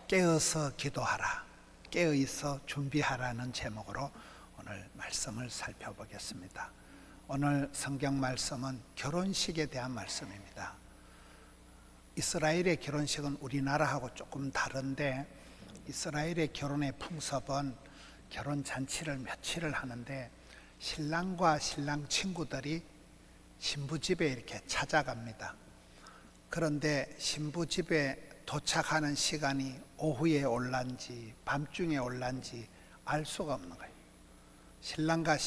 깨어서 기도하라, 깨어있어 준비하라는 제목으로 오늘 말씀을 살펴보겠습니다. 오늘 성경 말씀은 결혼식에 대한 말씀입니다. 이스라엘의 결혼식은 우리나라하고 조금 다른데, 이스라엘의 결혼의 풍습은 결혼 잔치를 며칠을 하는데 신랑과 신랑 친구들이 신부 집에 이렇게 찾아갑니다. 그런데 신부 집에 도착하는 시간이 오후에 올란지 밤중에 올란지 알 수가 없는 거예요. 신랑과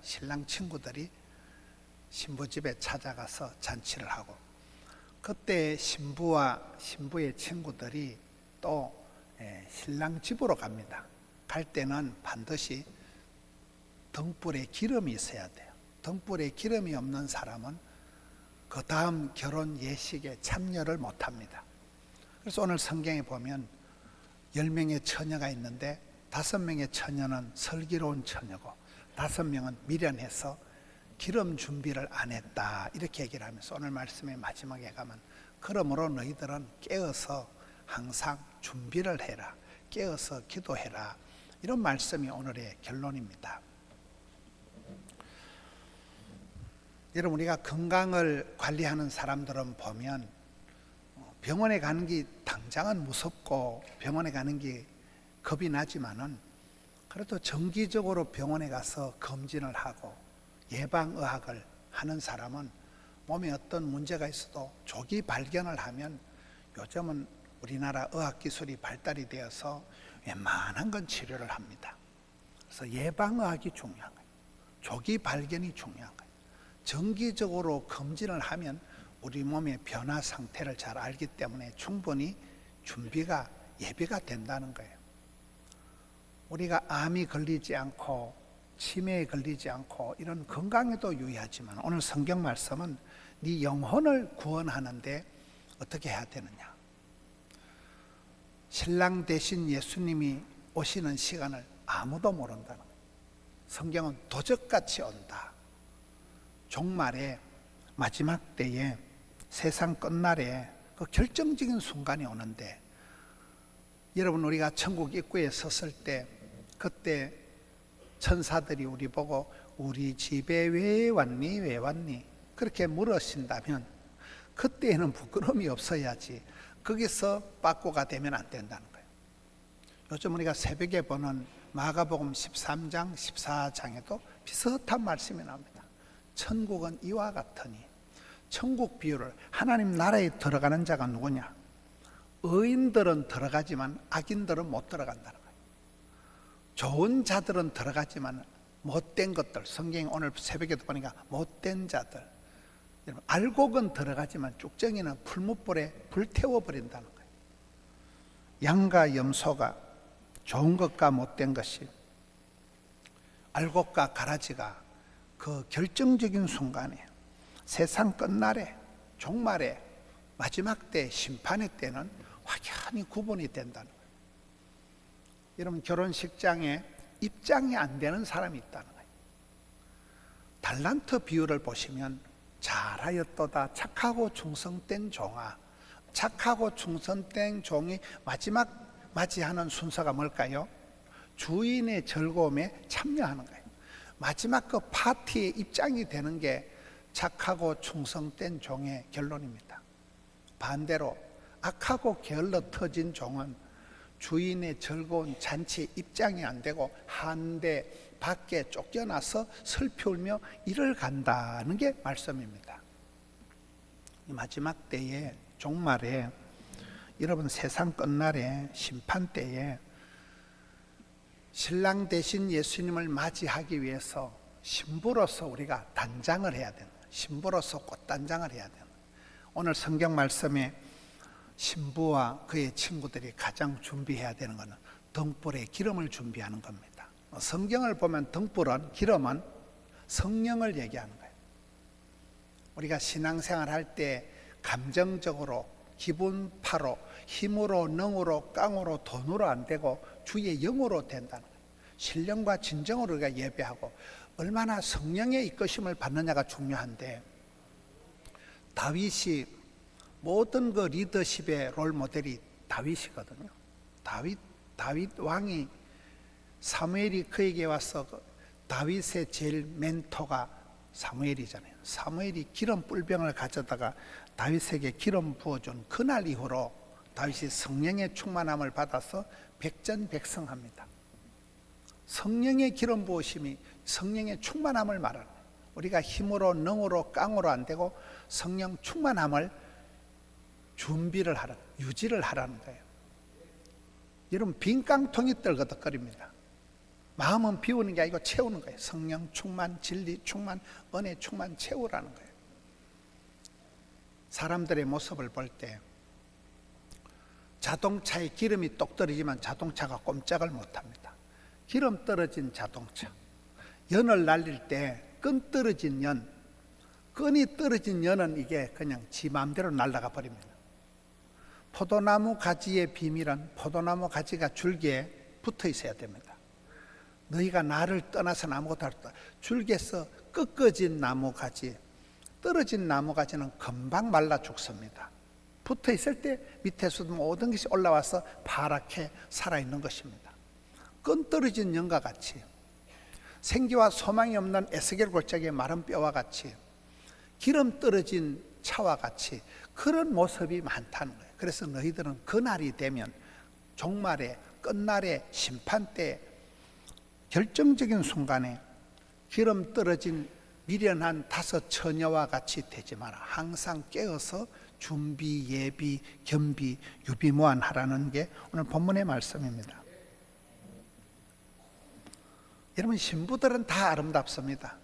신랑 친구들이 신부 집에 찾아가서 잔치를 하고, 그때 신부와 신부의 친구들이 또 신랑 집으로 갑니다. 갈 때는 반드시 등불에 기름이 있어야 돼요. 등불에 기름이 없는 사람은 그 다음 결혼 예식에 참여를 못합니다. 그래서 오늘 성경에 보면 10명의 처녀가 있는데 5명의 처녀는 슬기로운 처녀고 5명은 미련해서 기름 준비를 안 했다, 이렇게 얘기를 하면서 오늘 말씀의 마지막에 가면, 그러므로 너희들은 깨어서 항상 준비를 해라, 깨어서 기도해라, 이런 말씀이 오늘의 결론입니다. 여러분, 우리가 건강을 관리하는 사람들은 보면 병원에 가는 게 당장은 무섭고 병원에 가는 게 겁이 나지만은, 그래도 정기적으로 병원에 가서 검진을 하고 예방의학을 하는 사람은 몸에 어떤 문제가 있어도 조기 발견을 하면, 요즘은 우리나라 의학기술이 발달이 되어서 웬만한 건 치료를 합니다. 그래서 예방의학이 중요한 거예요. 조기 발견이 중요한 거예요. 정기적으로 검진을 하면 우리 몸의 변화 상태를 잘 알기 때문에 충분히 예비가 된다는 거예요. 우리가 암이 걸리지 않고 치매에 걸리지 않고 이런 건강에도 유의하지만, 오늘 성경 말씀은 네 영혼을 구원하는데 어떻게 해야 되느냐. 신랑 대신 예수님이 오시는 시간을 아무도 모른다는 거예요. 성경은 도적같이 온다. 종말에, 마지막 때에, 세상 끝날에 그 결정적인 순간이 오는데, 여러분, 우리가 천국 입구에 섰을 때 그때 천사들이 우리 보고 우리 집에 왜 왔니? 왜 왔니? 그렇게 물으신다면 그때에는 부끄러움이 없어야지 거기서 빠꾸가 되면 안 된다는 거예요. 요즘 우리가 새벽에 보는 마가복음 13장 14장에도 비슷한 말씀이 나옵니다. 천국은 이와 같으니, 천국 비유를, 하나님 나라에 들어가는 자가 누구냐? 의인들은 들어가지만 악인들은 못 들어간다는 거예요. 좋은 자들은 들어가지만 못된 것들, 성경이 오늘 새벽에도 보니까 못된 자들, 여러분, 알곡은 들어가지만 쭉정이는 풀무불에 불태워버린다는 거예요. 양과 염소가, 좋은 것과 못된 것이, 알곡과 가라지가 그 결정적인 순간에, 세상 끝날에, 종말에, 마지막 때, 심판의 때는 확연히 구분이 된다는 거예요. 여러분, 결혼식장에 입장이 안 되는 사람이 있다는 거예요. 달란트 비유를 보시면, 잘하였도다 착하고 충성된 종아, 착하고 충성된 종이 마지막 맞이하는 순서가 뭘까요? 주인의 즐거움에 참여하는 거예요. 마지막 그 파티에 입장이 되는 게 착하고 충성된 종의 결론입니다. 반대로 악하고 게을러 터진 종은 주인의 즐거운 잔치에 입장이 안 되고 한데 밖에 쫓겨나서 슬피 울며 이를 간다는 게 말씀입니다. 마지막 때에, 종말에, 여러분, 세상 끝날에, 심판 때에 신랑 대신 예수님을 맞이하기 위해서 신부로서 우리가 단장을 해야 된다. 신부로서 꽃단장을 해야 된다. 오늘 성경 말씀에 신부와 그의 친구들이 가장 준비해야 되는 것은 등불에 기름을 준비하는 겁니다. 성경을 보면 등불은, 기름은 성령을 얘기하는 거예요. 우리가 신앙생활 할 때 감정적으로, 기분파로, 힘으로, 능으로, 깡으로, 돈으로 안 되고 주의 영으로 된다는 거예요. 신령과 진정으로 우리가 예배하고, 얼마나 성령의 이끄심을 받느냐가 중요한데, 다윗이 모든 그 리더십의 롤 모델이 다윗이거든요. 다윗 왕이 사무엘이 그에게 와서 다윗의 제일 멘토가 사무엘이잖아요. 사무엘이 기름 뿔병을 가져다가 다윗에게 기름 부어준 그날 이후로 다윗이 성령의 충만함을 받아서 백전백승합니다. 성령의 기름 부으심이 성령의 충만함을 말하는 거예요. 우리가 힘으로 능으로 깡으로 안 되고 성령 충만함을 준비를 하라, 유지를 하라는 거예요. 여러분, 빈 깡통이 떨거덕거립니다. 마음은 비우는 게 아니고 채우는 거예요. 성령 충만, 진리 충만, 은혜 충만 채우라는 거예요. 사람들의 모습을 볼 때 자동차에 기름이 똑 떨어지면 자동차가 꼼짝을 못합니다. 기름 떨어진 자동차, 연을 날릴 때 끈 떨어진 연, 끈이 떨어진 연은 이게 그냥 지 마음대로 날아가 버립니다. 포도나무 가지의 비밀은 포도나무 가지가 줄기에 붙어 있어야 됩니다. 너희가 나를 떠나서는 아무것도 할 수 없다. 줄기에서 꺾어진 나무 가지, 떨어진 나무 가지는 금방 말라 죽습니다. 붙어 있을 때 밑에서도 모든 것이 올라와서 파랗게 살아있는 것입니다. 끈 떨어진 연과 같이, 생기와 소망이 없는 에스겔 골짜기의 마른 뼈와 같이, 기름 떨어진 차와 같이 그런 모습이 많다는 거예요. 그래서 너희들은 그날이 되면, 종말의 끝날의 심판 때 결정적인 순간에 기름 떨어진 미련한 5 처녀와 같이 되지 마라. 항상 깨어서 준비, 예비, 겸비, 유비무환하라는 게 오늘 본문의 말씀입니다. 여러분, 신부들은 다 아름답습니다.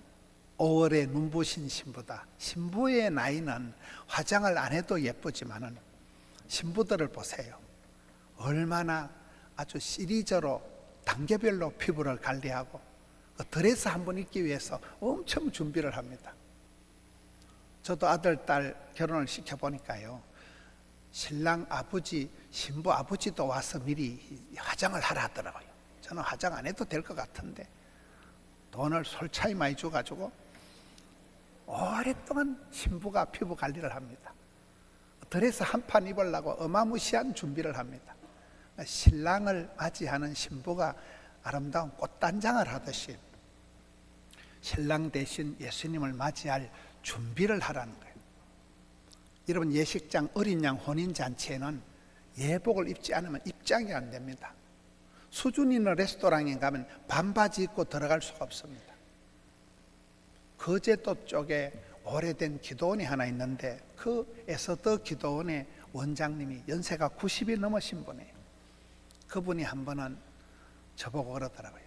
5월에 눈부신 신부다. 신부의 나이는 화장을 안 해도 예쁘지만은 신부들을 보세요. 얼마나 아주 시리즈로 단계별로 피부를 관리하고 드레스 한 번 입기 위해서 엄청 준비를 합니다. 저도 아들, 딸 결혼을 시켜보니까요, 신랑 아버지, 신부 아버지도 와서 미리 화장을 하라 하더라고요. 저는 화장 안 해도 될 것 같은데 돈을 솔차이 많이 줘가지고 오랫동안 신부가 피부 관리를 합니다. 드레스 한 판 입으려고 어마무시한 준비를 합니다. 신랑을 맞이하는 신부가 아름다운 꽃단장을 하듯이 신랑 대신 예수님을 맞이할 준비를 하라는 거예요. 여러분, 예식장 어린 양 혼인잔치에는 예복을 입지 않으면 입장이 안 됩니다. 수준 있는 레스토랑에 가면 반바지 입고 들어갈 수가 없습니다. 거제도 쪽에 오래된 기도원이 하나 있는데 그 에서더 기도원의 원장님이 연세가 90이 넘으신 분이에요. 그분이 한 번은 저보고 그러더라고요.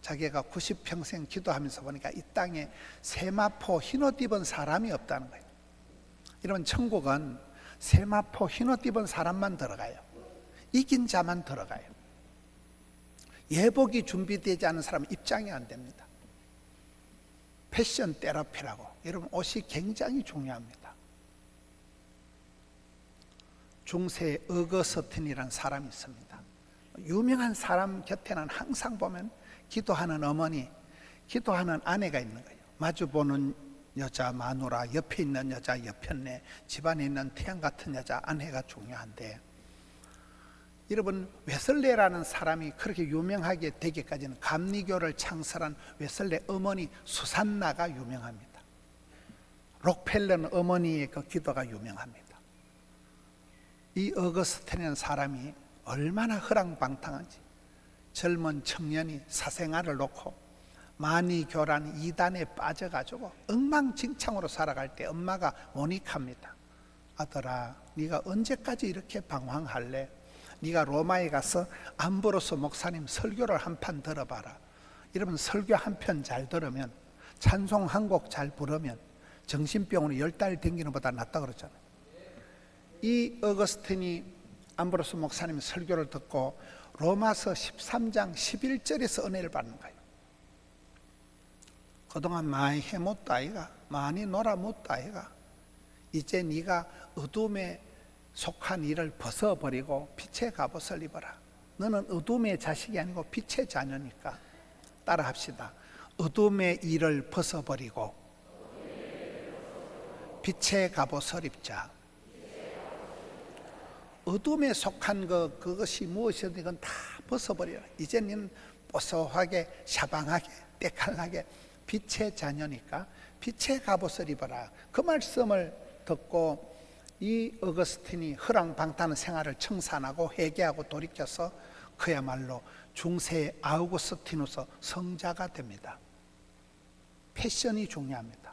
자기가 90평생 기도하면서 보니까 이 땅에 세마포 흰옷 입은 사람이 없다는 거예요. 여러분, 천국은 세마포 흰옷 입은 사람만 들어가요. 이긴 자만 들어가요. 예복이 준비되지 않은 사람은 입장이 안 됩니다. 패션 테라피라고, 여러분, 옷이 굉장히 중요합니다. 중세 어거스틴이라는 사람이 있습니다. 유명한 사람 곁에는 항상 보면 기도하는 어머니, 기도하는 아내가 있는 거예요. 마주보는 여자 마누라, 옆에 있는 여자 옆편내, 집안에 있는 태양 같은 여자 아내가 중요한데, 여러분, 웨슬레라는 사람이 그렇게 유명하게 되기까지는 감리교를 창설한 웨슬레 어머니 수산나가 유명합니다. 록펠러는 어머니의 그 기도가 유명합니다. 이 어거스틴이라는 사람이 얼마나 허랑방탕한지, 젊은 청년이 사생활을 놓고 만이교란 이단에 빠져가지고 엉망진창으로 살아갈 때 엄마가 모닉합니다. 아들아, 네가 언제까지 이렇게 방황할래? 네가 로마에 가서 암브로스 목사님 설교를 한 판 들어봐라. 여러분, 설교 한 편 잘 들으면, 찬송 한 곡 잘 부르면 정신병으로 10달 댕기는 것보다 낫다 그러잖아요. 이 어거스틴이 암브로스 목사님 설교를 듣고 로마서 13장 11절에서 은혜를 받는 거예요. 그동안 많이 해못다 아이가, 많이 놀아못다 아이가, 이제 네가 어둠에 속한 일을 벗어버리고 빛의 갑옷을 입어라. 너는 어둠의 자식이 아니고 빛의 자녀니까. 따라 합시다. 어둠의 일을 벗어버리고 빛의 갑옷을 입자. 어둠에 속한 그것이 무엇이든 이건 다 벗어버려라. 이제는 뽀소하게 샤방하게 때칼나게 빛의 자녀니까 빛의 갑옷을 입어라. 그 말씀을 듣고 이 어거스틴이 허랑방탕한 생활을 청산하고 회개하고 돌이켜서 그야말로 중세의 아우구스티누스 성자가 됩니다. 패션이 중요합니다.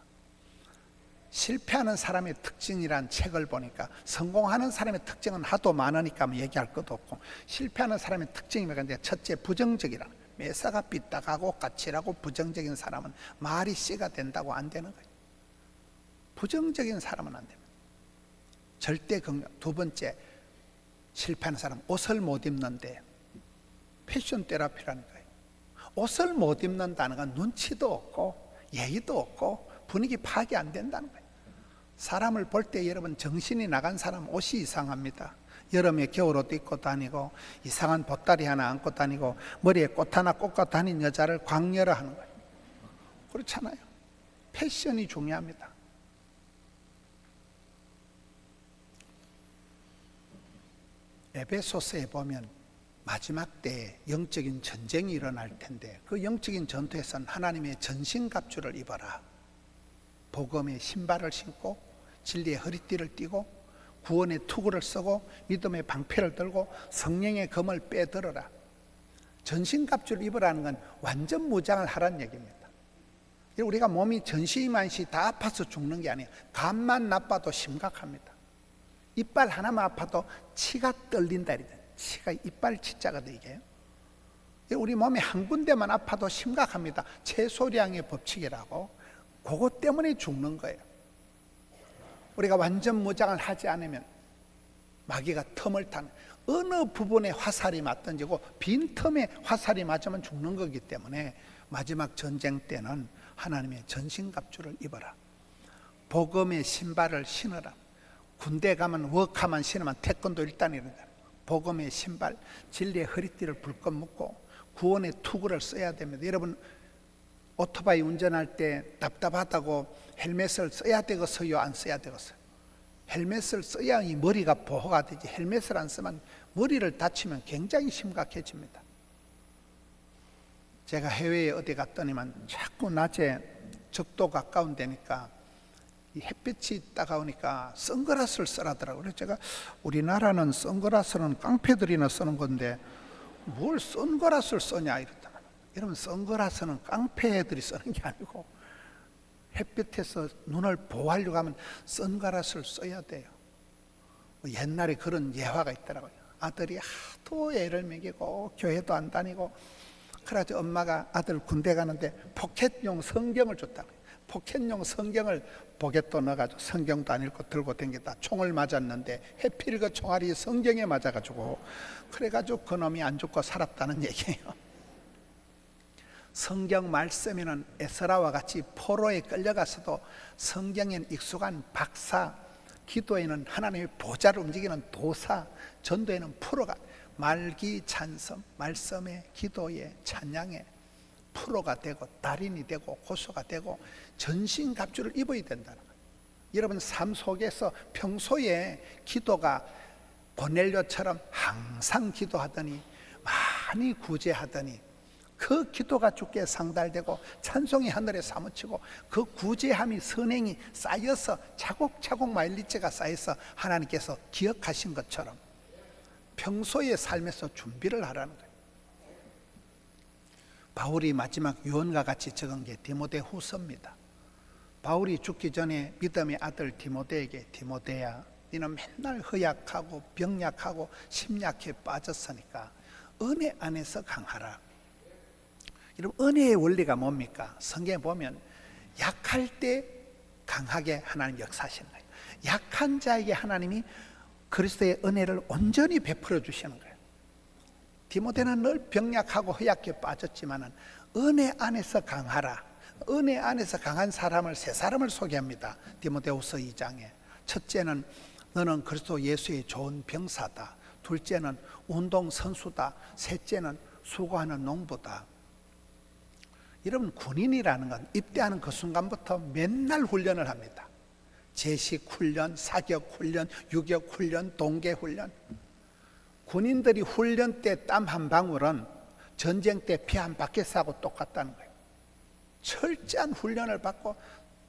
실패하는 사람의 특징이란 책을 보니까 성공하는 사람의 특징은 하도 많으니까 얘기할 것도 없고, 실패하는 사람의 특징이 뭐냐면 첫째 부정적이라, 매사가 삐딱하고 까칠하고 부정적인 사람은 말이 씨가 된다고 안 되는 거예요. 부정적인 사람은 안 됩니다. 절대 긍정. 두 번째, 실패하는 사람 옷을 못 입는데 패션 테라피라는 거예요. 옷을 못 입는다는 건 눈치도 없고 예의도 없고 분위기 파악이 안 된다는 거예요. 사람을 볼 때 여러분 정신이 나간 사람 옷이 이상합니다. 여름에 겨울옷도 입고 다니고 이상한 보따리 하나 안고 다니고 머리에 꽃 하나 꽂고 다니는 여자를 광녀라 하는 거예요. 그렇잖아요. 패션이 중요합니다. 에베소서에 보면 마지막 때에 영적인 전쟁이 일어날 텐데 그 영적인 전투에서는 하나님의 전신갑주를 입어라. 복음의 신발을 신고 진리의 허리띠를 띠고 구원의 투구를 쓰고 믿음의 방패를 들고 성령의 검을 빼들어라. 전신갑주를 입으라는 건 완전 무장을 하라는 얘기입니다. 우리가 몸이 전시만시 다 아파서 죽는 게 아니에요. 간만 나빠도 심각합니다. 이빨 하나만 아파도 치가 떨린다 이러잖아요. 치가 이빨 치자거든 이게. 우리 몸에 한 군데만 아파도 심각합니다. 최소량의 법칙이라고. 그것 때문에 죽는 거예요. 우리가 완전 무장을 하지 않으면 마귀가 틈을 타는, 어느 부분에 화살이 맞든지고 빈틈에 화살이 맞으면 죽는 거기 때문에 마지막 전쟁 때는 하나님의 전신갑주를 입어라. 복음의 신발을 신어라. 군대 가면 워카만 신으면 태권도 1단이란다. 복음의 신발, 진리의 허리띠를 불끈 묶고 구원의 투구를 써야 됩니다. 여러분 오토바이 운전할 때 답답하다고 헬멧을 써야 되겠어요? 안 써야 되겠어요? 헬멧을 써야 이 머리가 보호가 되지, 헬멧을 안 쓰면 머리를 다치면 굉장히 심각해집니다. 제가 해외에 어디 갔더니만 자꾸 낮에 적도 가까운 데니까 이 햇빛이 따가우니까 선글라스를 쓰라더라고요. 그래서 제가 우리나라는 선글라스는 깡패들이나 쓰는 건데 뭘 선글라스를 쓰냐 이랬더니, 여러분 선글라스는 깡패들이 쓰는 게 아니고 햇빛에서 눈을 보호하려고 하면 선글라스를 써야 돼요. 옛날에 그런 예화가 있더라고요. 아들이 하도 애를 먹이고 교회도 안 다니고 그래서 엄마가 아들 군대 가는데 포켓용 성경을 줬다고요. 포켓용 성경을 포켓도 넣어가지고 성경도 안 읽고 들고 다니다 총을 맞았는데 해필 그 총알이 성경에 맞아가지고 그래가지고 그놈이 안 죽고 살았다는 얘기예요. 성경 말씀에는 에스라와 같이 포로에 끌려가서도 성경엔 익숙한 박사, 기도에는 하나님의 보좌를 움직이는 도사, 전도에는 프로가 말기 찬성, 말씀에 기도에 찬양에 프로가 되고 달인이 되고 고수가 되고 전신갑주를 입어야 된다는 거예요. 여러분 삶 속에서 평소에 기도가 고넬료처럼 항상 기도하더니 많이 구제하더니 그 기도가 주께 상달되고 찬송이 하늘에 사무치고 그 구제함이 선행이 쌓여서 차곡차곡 마일리지가 쌓여서 하나님께서 기억하신 것처럼 평소의 삶에서 준비를 하라는 거예요. 바울이 마지막 유언과 같이 적은 게 디모데후서입니다. 바울이 죽기 전에 믿음의 아들 디모데에게, 디모데야 너는 맨날 허약하고 병약하고 심약해 빠졌으니까 은혜 안에서 강하라. 여러분 은혜의 원리가 뭡니까? 성경에 보면 약할 때 강하게 하나님 역사하시는 거예요. 약한 자에게 하나님이 그리스도의 은혜를 온전히 베풀어 주시는 거예요. 디모데는 늘 병약하고 허약해 빠졌지만 은혜 안에서 강하라. 은혜 안에서 강한 사람을 세 사람을 소개합니다. 디모데후서 2장에 첫째는 너는 그리스도 예수의 좋은 병사다. 둘째는 운동선수다. 셋째는 수고하는 농부다. 여러분 군인이라는 건 입대하는 그 순간부터 맨날 훈련을 합니다. 제식 훈련, 사격 훈련, 유격 훈련, 동계 훈련. 군인들이 훈련 때 땀 한 방울은 전쟁 때 피 한 바퀴 싸고 똑같다는 거예요. 철저한 훈련을 받고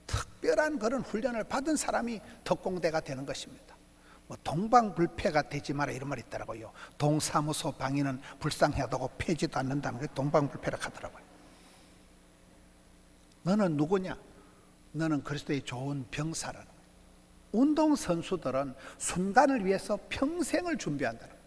특별한 그런 훈련을 받은 사람이 특공대가 되는 것입니다. 뭐 동방불패가 되지 마라 이런 말이 있더라고요. 동사무소 방위는 불쌍하다고 패지도 않는다는 게 동방불패라 하더라고요. 너는 누구냐? 너는 그리스도의 좋은 병사라는 거예요. 운동선수들은 순간을 위해서 평생을 준비한다는 거예요.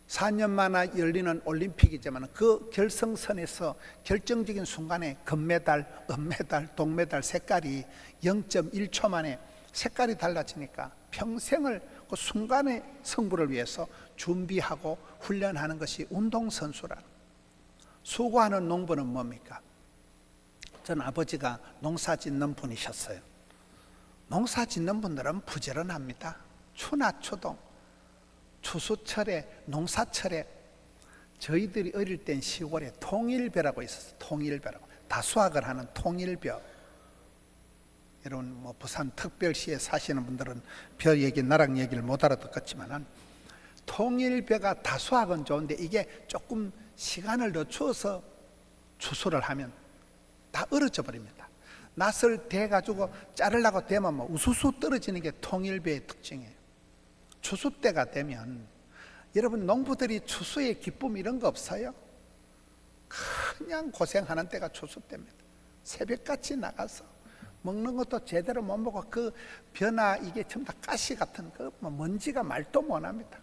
4년 만에 열리는 올림픽이지만 그 결승선에서 결정적인 순간에 금메달, 은메달, 동메달 색깔이 0.1초 만에 색깔이 달라지니까 평생을 그 순간의 승부를 위해서 준비하고 훈련하는 것이 운동선수라는 거예요. 수고하는 농부는 뭡니까? 전 아버지가 농사 짓는 분이셨어요. 농사 짓는 분들은 부지런합니다. 추나 추동, 추수철에, 농사철에 저희들이 어릴 땐 시골에 통일벼라고 있었어요. 통일벼라고. 다수학을 하는 통일벼. 여러분 뭐 부산 특별시에 사시는 분들은 벼 얘기, 나랑 얘기를 못 알아듣겠지만은 통일벼가 다수학은 좋은데 이게 조금 시간을 늦춰서 추수를 하면 다 얼어져 버립니다. 낫을 대가지고 자르려고 되면 뭐 우수수 떨어지는 게 통일벼의 특징이에요. 추수 때가 되면 여러분 농부들이 추수의 기쁨 이런 거 없어요? 그냥 고생하는 때가 추수 때입니다. 새벽같이 나가서 먹는 것도 제대로 못 먹고 그 벼나 이게 전부 다 가시 같은 그 먼지가 말도 못합니다.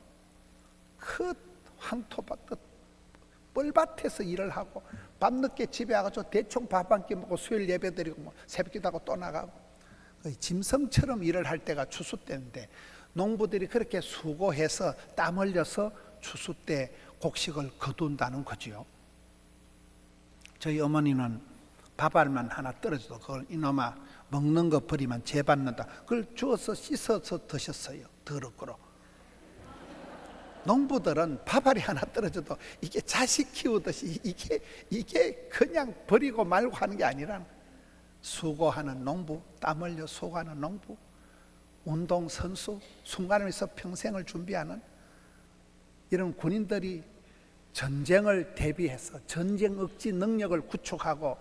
그 황토밭 뻘밭에서 일을 하고 밤늦게 집에 와가지고 대충 밥 한 끼 먹고 수요일 예배 드리고 뭐 새벽기도 하고 또 나가고 짐승처럼 일을 할 때가 추수 때인데 농부들이 그렇게 수고해서 땀 흘려서 추수 때 곡식을 거둔다는 거지요. 저희 어머니는 밥알만 하나 떨어져도 그걸 이놈아 먹는 거 버리면 죄 받는다. 그걸 주워서 씻어서 드셨어요. 더럽고로. 농부들은 밥알이 하나 떨어져도 이게 자식 키우듯이 이게 그냥 버리고 말고 하는 게 아니라 수고하는 농부, 땀 흘려 수고하는 농부, 운동선수, 순간을 위해서 평생을 준비하는 이런 군인들이 전쟁을 대비해서 전쟁 억지 능력을 구축하고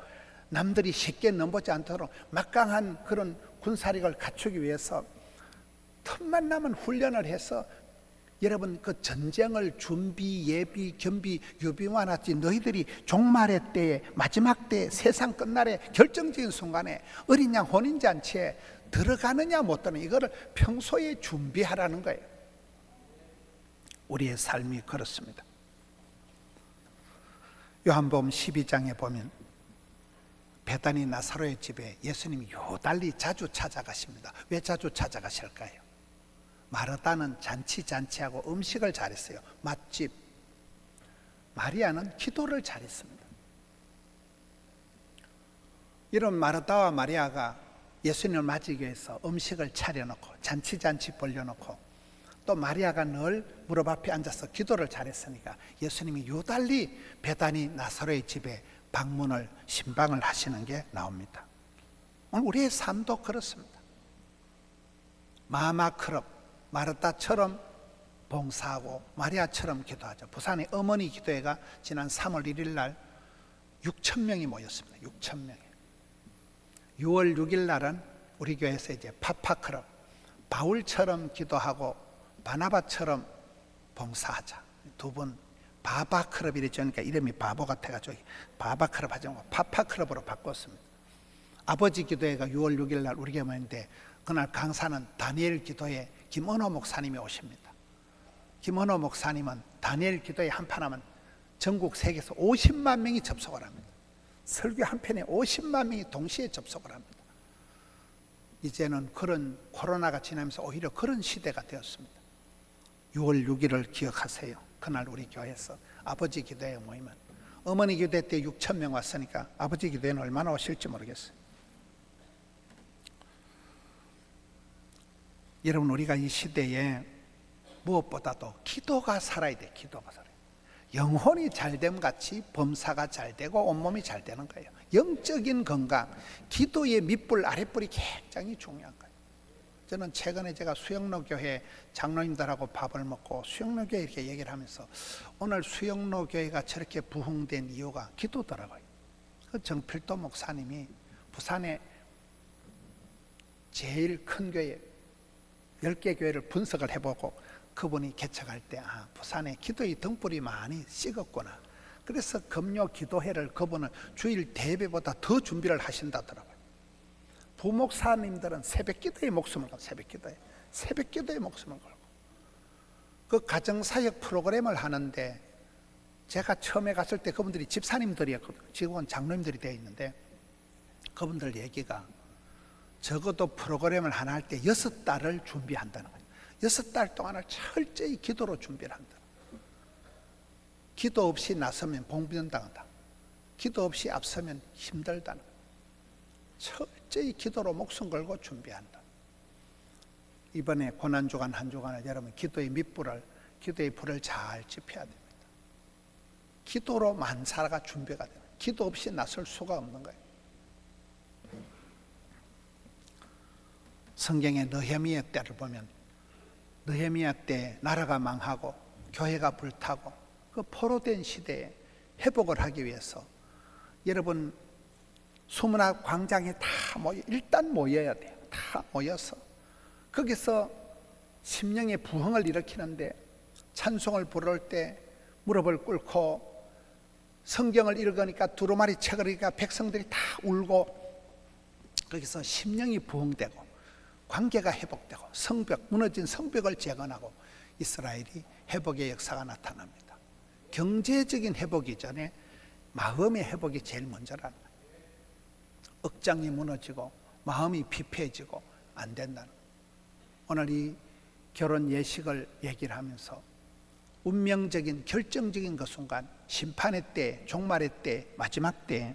남들이 쉽게 넘보지 않도록 막강한 그런 군사력을 갖추기 위해서 틈만 나면 훈련을 해서 여러분 그 전쟁을 준비, 예비, 겸비, 유비만 하지 너희들이 종말의 때에 마지막 때에 세상 끝날에 결정적인 순간에 어린 양 혼인잔치에 들어가느냐 못 들어가느냐 이거를 평소에 준비하라는 거예요. 우리의 삶이 그렇습니다. 요한복음 12장에 보면 베다니 나사로의 집에 예수님이 요달리 자주 찾아가십니다. 왜 자주 찾아가실까요? 마르다는 잔치하고 음식을 잘했어요. 맛집. 마리아는 기도를 잘했습니다. 이런 마르다와 마리아가 예수님을 맞이기 위해서 음식을 차려놓고 잔치 벌려놓고 또 마리아가 늘 무릎 앞에 앉아서 기도를 잘했으니까 예수님이 요달리 베다니 나사로의 집에 방문을 신방을 하시는 게 나옵니다. 오늘 우리의 삶도 그렇습니다. 마마크럽 마르다처럼 봉사하고 마리아처럼 기도하죠. 부산의 어머니 기도회가 지난 3월 1일 날 6천 명이 모였습니다. 6천 명이. 6월 6일 날은 우리 교회에서 이제 파파크럽 바울처럼 기도하고 바나바처럼 봉사하자. 두 분 바바크럽 이랬죠. 그러니까 이름이 바보 같아가지고 바바크럽 하지 말고 파파크럽으로 바꿨습니다. 아버지 기도회가 6월 6일 날 우리 교회에 모였는데 그날 강사는 다니엘 기도회 김은호 목사님이 오십니다. 김은호 목사님은 다니엘 기도회 한판 하면 전국 세계에서 50만 명이 접속을 합니다. 설교 한 편에 50만 명이 동시에 접속을 합니다. 이제는 그런 코로나가 지나면서 오히려 그런 시대가 되었습니다. 6월 6일을 기억하세요. 그날 우리 교회에서 아버지 기도회에 모이면 어머니 기도회 때 6천 명 왔으니까 아버지 기도회는 얼마나 오실지 모르겠어요. 여러분 우리가 이 시대에 무엇보다도 기도가 살아야 돼. 기도가 살아야 돼. 영혼이 잘됨 같이 범사가 잘 되고 온몸이 잘 되는 거예요. 영적인 건강, 기도의 밑불 아랫불이 굉장히 중요한 거예요. 저는 최근에 제가 수영로 교회 장로님들하고 밥을 먹고 수영로 교회 이렇게 얘기를 하면서 오늘 수영로 교회가 저렇게 부흥된 이유가 기도더라고요. 그 정필도 목사님이 부산에 제일 큰 교회 10개 교회를 분석을 해보고 그분이 개척할 때 부산에 기도의 등불이 많이 식었구나. 그래서 금요 기도회를 그분은 주일 대회보다 더 준비를 하신다더라고요. 부목사님들은 새벽 기도에 목숨을 걸고 새벽 기도에 목숨을 걸고 그 가정사역 프로그램을 하는데 제가 처음에 갔을 때 그분들이 집사님들이었거든요. 지금은 장로님들이 되어 있는데 그분들 얘기가 적어도 프로그램을 하나 할 때 6달을 준비한다는 거예요. 6달 동안을 철저히 기도로 준비를 한다. 기도 없이 나서면 봉변당한다. 기도 없이 앞서면 힘들다는 거예요. 철저히 기도로 목숨 걸고 준비한다. 이번에 고난주간 한 주간을 여러분 기도의 밑불을, 기도의 불을 잘 지펴야 됩니다. 기도로 만사가 준비가 돼요. 기도 없이 나설 수가 없는 거예요. 성경의 느헤미야 때를 보면 느헤미야 때 나라가 망하고 교회가 불타고 그 포로된 시대에 회복을 하기 위해서 여러분 수문화 광장에 다 일단 모여야 돼요. 다 모여서 거기서 심령의 부흥을 일으키는데 찬송을 부를 때 무릎을 꿇고 성경을 읽으니까 두루마리 책을 읽으니까 백성들이 다 울고 거기서 심령이 부흥되고 관계가 회복되고 성벽, 무너진 성벽을 재건하고 이스라엘이 회복의 역사가 나타납니다. 경제적인 회복이 전에 마음의 회복이 제일 먼저라는 거예요. 억장이 무너지고 마음이 피폐해지고 안 된다는 거예요. 오늘 이 결혼 예식을 얘기를 하면서 운명적인 결정적인 그 순간 심판의 때, 종말의 때, 마지막 때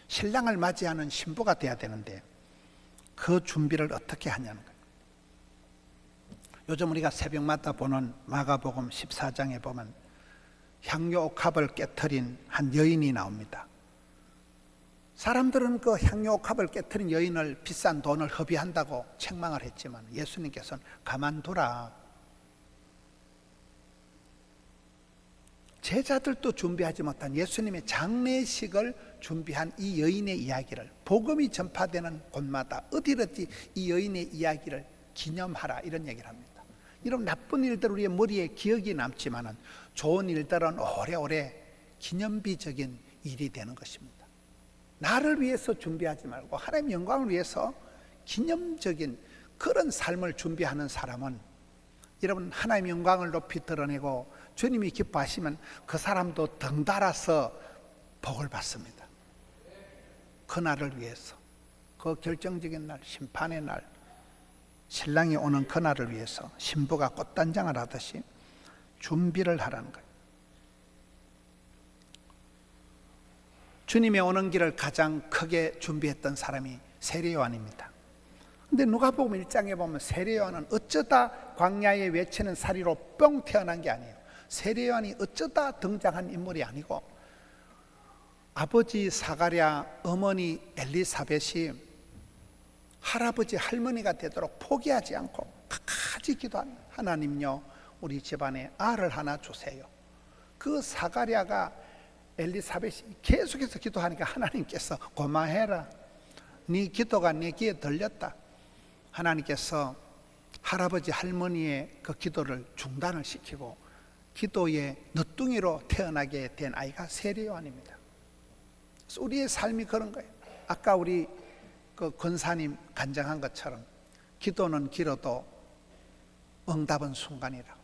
신랑을 맞이하는 신부가 돼야 되는데 그 준비를 어떻게 하냐는 거예요. 요즘 우리가 새벽마다 보는 마가복음 14장에 보면 향유 옥합을 깨트린 한 여인이 나옵니다. 사람들은 그 향유 옥합을 깨트린 여인을 비싼 돈을 허비한다고 책망을 했지만 예수님께서는 가만두라. 제자들도 준비하지 못한 예수님의 장례식을 준비한 이 여인의 이야기를 복음이 전파되는 곳마다 어디든지 이 여인의 이야기를 기념하라 이런 얘기를 합니다. 이런 나쁜 일들 우리의 머리에 기억이 남지만은 좋은 일들은 오래오래 기념비적인 일이 되는 것입니다. 나를 위해서 준비하지 말고 하나님의 영광을 위해서 기념적인 그런 삶을 준비하는 사람은 여러분 하나님의 영광을 높이 드러내고 주님이 기뻐하시면 그 사람도 덩달아서 복을 받습니다. 그 날을 위해서 그 결정적인 날 심판의 날 신랑이 오는 그날을 위해서 신부가 꽃단장을 하듯이 준비를 하라는 거예요. 주님의 오는 길을 가장 크게 준비했던 사람이 세례요한입니다. 근데 누가복음 1장에 보면 세례요한은 어쩌다 광야에 외치는 사리로 뿅 태어난 게 아니에요. 세례요한이 어쩌다 등장한 인물이 아니고 아버지 사가랴, 어머니 엘리사벳이 할아버지 할머니가 되도록 포기하지 않고 끝까지 기도한 하나님요 우리 집안에 아를 하나 주세요. 그 사가랴가 엘리사벳이 계속해서 기도하니까 하나님께서 고마해라. 네 기도가 내 귀에 들렸다. 하나님께서 할아버지 할머니의 그 기도를 중단을 시키고 기도의 늦둥이로 태어나게 된 아이가 세례요한입니다. 그래서 우리의 삶이 그런 거예요. 아까 우리 그 권사님 간증한 것처럼 기도는 길어도 응답은 순간이라.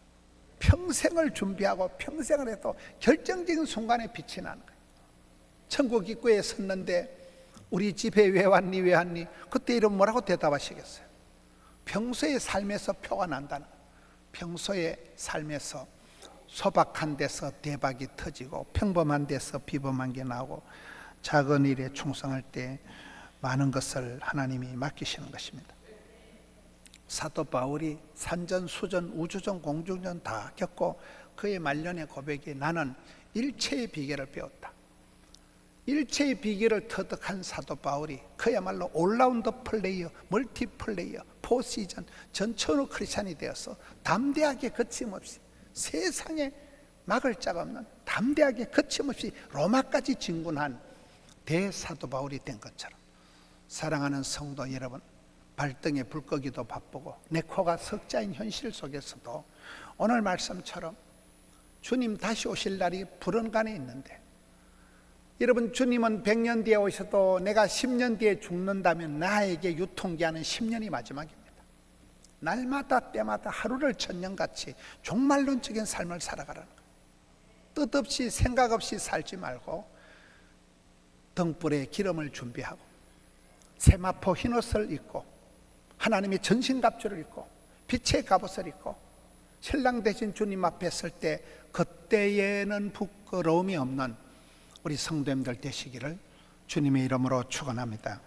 평생을 준비하고 평생을 해도 결정적인 순간에 빛이 나는 거예요. 천국 입구에 섰는데 우리 집에 왜 왔니 왜 왔니 그때 이름 뭐라고 대답하시겠어요? 평소의 삶에서 표가 난다는 거예요. 평소의 삶에서 소박한 데서 대박이 터지고 평범한 데서 비범한 게 나오고 작은 일에 충성할 때 많은 것을 하나님이 맡기시는 것입니다. 사도 바울이 산전, 수전, 우주전, 공중전 다 겪고 그의 말년의 고백이 나는 일체의 비결을 배웠다. 일체의 비결을 터득한 사도 바울이 그야말로 올라운드 플레이어, 멀티 플레이어, 포시전 전천후 크리스찬이 되어서 담대하게 거침없이 세상에 막을 자가 없는 담대하게 거침없이 로마까지 진군한 대사도 바울이 된 것처럼 사랑하는 성도 여러분, 발등에 불 끄기도 바쁘고 내 코가 석자인 현실 속에서도 오늘 말씀처럼 주님 다시 오실 날이 불언간에 있는데, 여러분, 주님은 100년 뒤에 오셔도 내가 10년 뒤에 죽는다면 나에게 유통기한은 10년이 마지막입니다. 날마다 때마다 하루를 천년같이 종말론적인 삶을 살아가라는 거예요. 뜻없이 생각 없이 살지 말고 등불에 기름을 준비하고 세마포 흰옷을 입고 하나님의 전신갑주를 입고 빛의 갑옷을 입고 신랑 되신 주님 앞에 설 때 그때에는 부끄러움이 없는 우리 성도님들 되시기를 주님의 이름으로 축원합니다.